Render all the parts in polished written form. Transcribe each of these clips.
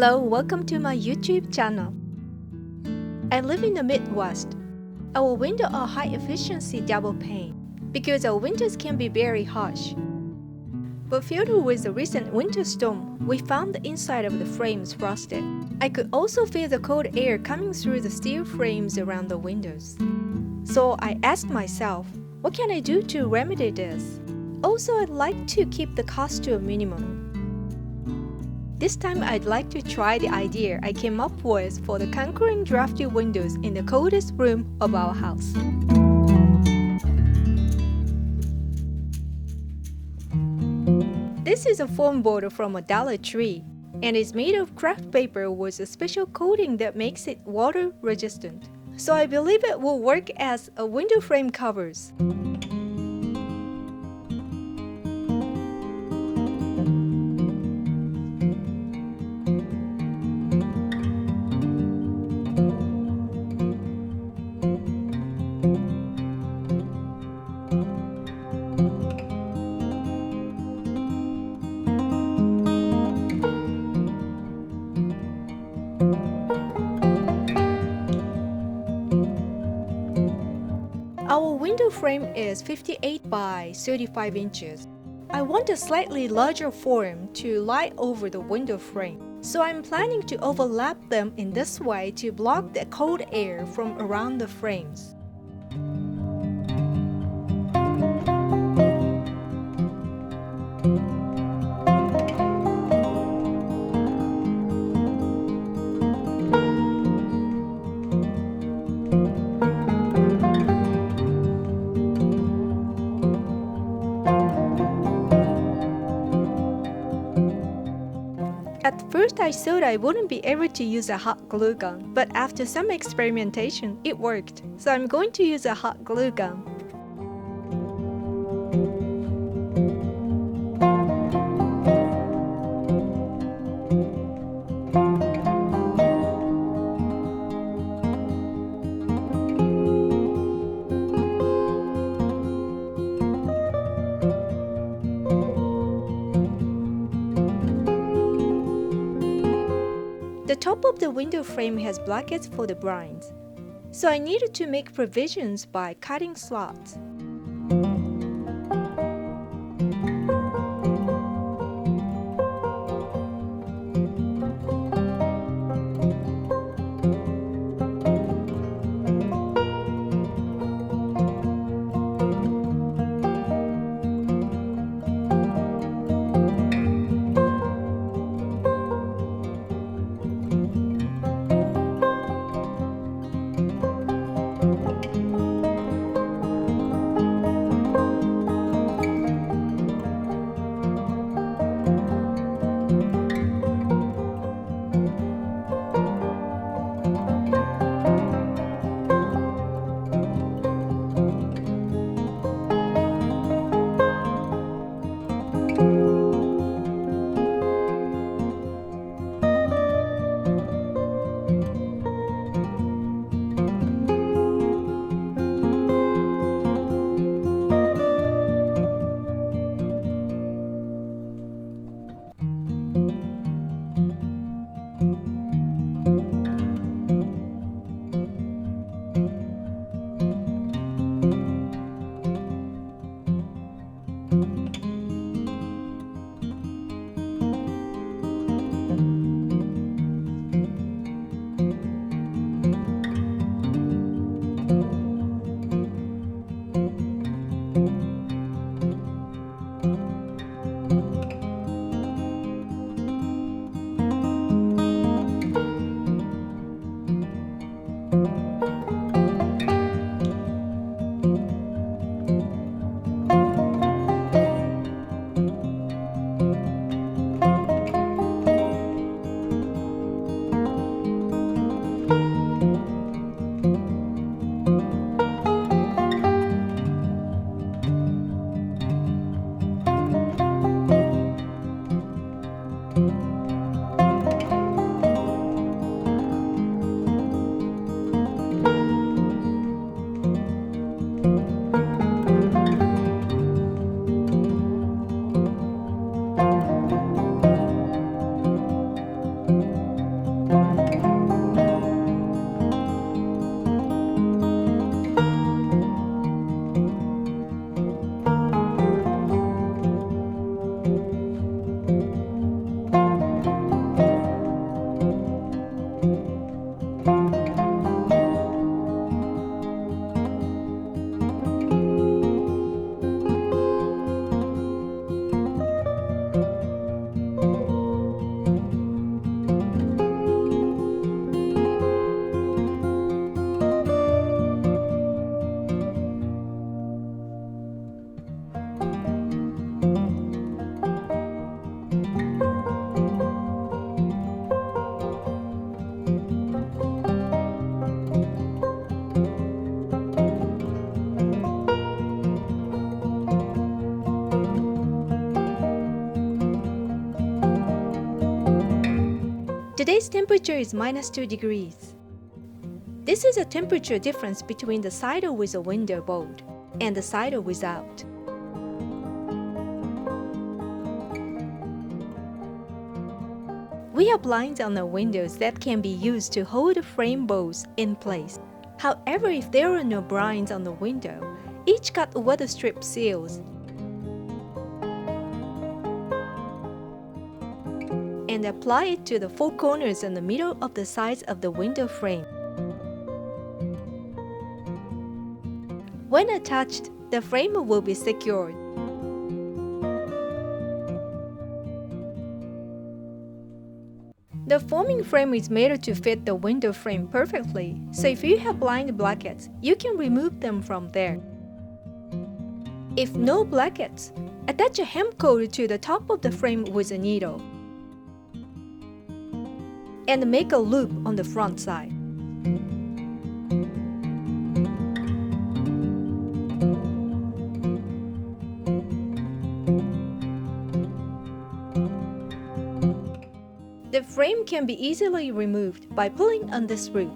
Hello, welcome to my YouTube channel. I live in the Midwest. Our windows are high-efficiency double pane because our winters can be very harsh. But filled with the recent winter storm, we found the inside of the frames frosted. I could also feel the cold air coming through the steel frames around the windows. So I asked myself, what can I do to remedy this? Also, I'd like to keep the cost to a minimum. This time I'd like to try the idea I came up with for the conquering drafty windows in the coldest room of our house. This is a foam board from a Dollar Tree, and it's made of craft paper with a special coating that makes it water resistant. So I believe it will work as a window frame covers. Our window frame is 58 by 35 inches. I want a slightly larger form to lie over the window frame, so I'm planning to overlap them in this way to block the cold air from around the frames. At first I thought I wouldn't be able to use a hot glue gun, but after some experimentation, it worked. So I'm going to use a hot glue gun. The top of the window frame has brackets for the blinds, so I needed to make provisions by cutting slots. Today's temperature is -2 degrees. This is a temperature difference between the cider with a window board and the cider without. We have blinds on the windows that can be used to hold the frame bolts in place. However, if there are no blinds on the window, each got weather strip seals and apply it to the four corners in the middle of the sides of the window frame. When attached, the frame will be secured. The foaming frame is made to fit the window frame perfectly, so if you have blind brackets, you can remove them from there. If no brackets, attach a hemp code to the top of the frame with a needle and make a loop on the front side. The frame can be easily removed by pulling on this loop.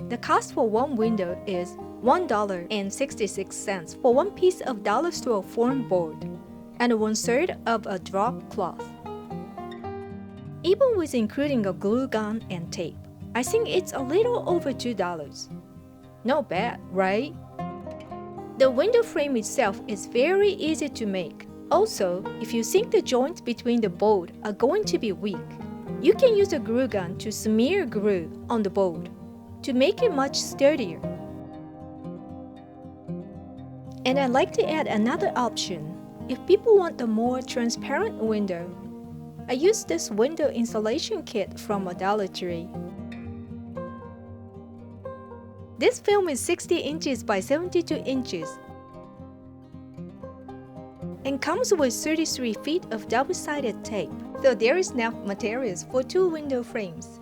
The cost for one window is $1.66 for one piece of dollar store foam board and 1/3 of a drop cloth. Even with including a glue gun and tape, I think it's a little over $2. Not bad, right? The window frame itself is very easy to make. Also, if you think the joints between the board are going to be weak, you can use a glue gun to smear glue on the board to make it much sturdier. And I'd like to add another option. If people want a more transparent window, I use this window insulation kit from a Dollar Tree. This film is 60 inches by 72 inches and comes with 33 feet of double-sided tape, so there is enough materials for 2 window frames.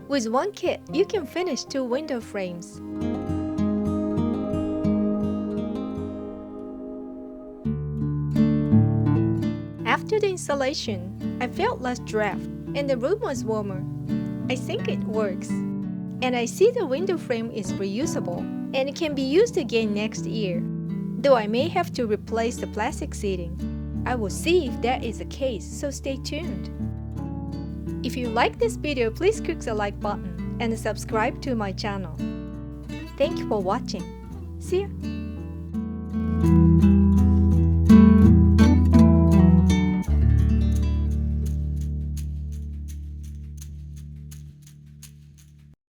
With one kit, you can finish 2 window frames. After the installation, I felt less draft and the room was warmer. I think it works. And I see the window frame is reusable and it can be used again next year, though I may have to replace the plastic seating. I will see if that is the case, so stay tuned. If you like this video, please click the like button and subscribe to my channel. Thank you for watching. See ya!